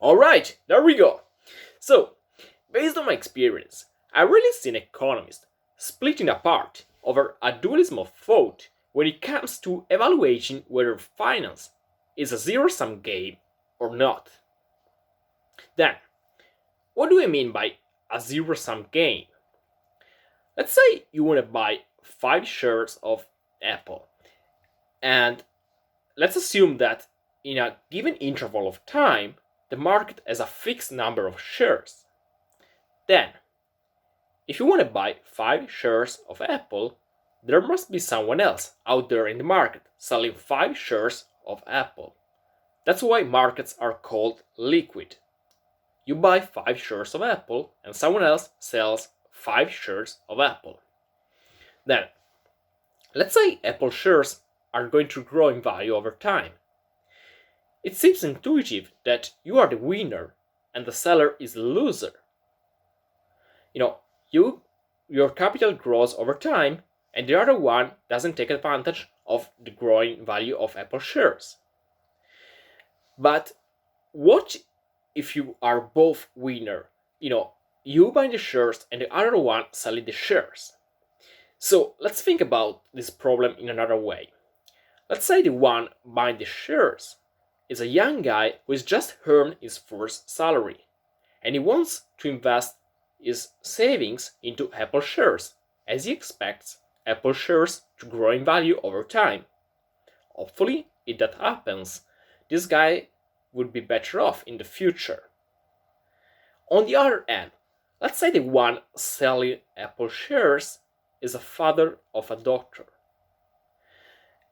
Alright, there we go. So, based on my experience, I've really seen economists splitting apart over a dualism of thought when it comes to evaluating whether finance is a zero sum game or not. Then, what do I mean by a zero sum game? Let's say you want to buy 5 shares of Apple, and let's assume that in a given interval of time, the market has a fixed number of shares. Then, if you want to buy 5 shares of Apple, there must be someone else out there in the market selling 5 shares of Apple. That's why markets are called liquid. You buy 5 shares of Apple and someone else sells 5 shares of Apple. Then, let's say Apple shares are going to grow in value over time. It seems intuitive that you are the winner and the seller is the loser. You know, your capital grows over time and the other one doesn't take advantage of the growing value of Apple shares. But what if you are both winner? You buying the shares and the other one selling the shares. So let's think about this problem in another way. Let's say the one buying the shares is a young guy who has just earned his first salary and he wants to invest his savings into Apple shares as he expects Apple shares to grow in value over time. Hopefully, if that happens, this guy would be better off in the future. On the other hand, let's say the one selling Apple shares is a father of a doctor.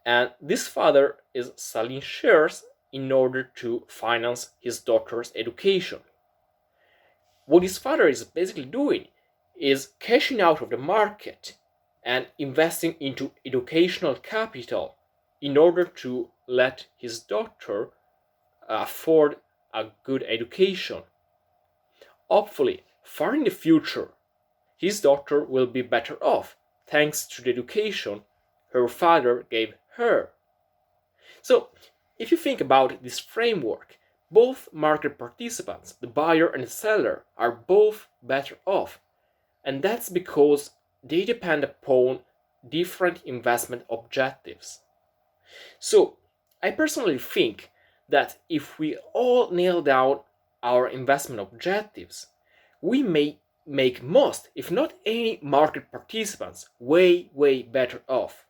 And this father is selling shares in order to finance his daughter's education. What his father is basically doing is cashing out of the market and investing into educational capital in order to let his daughter afford a good education. Hopefully, far in the future, his daughter will be better off thanks to the education her father gave her. So, if you think about this framework, both market participants, the buyer and the seller, are both better off. And that's because they depend upon different investment objectives. So, I personally think that if we all nail down our investment objectives, we may make most, if not any, market participants way better off.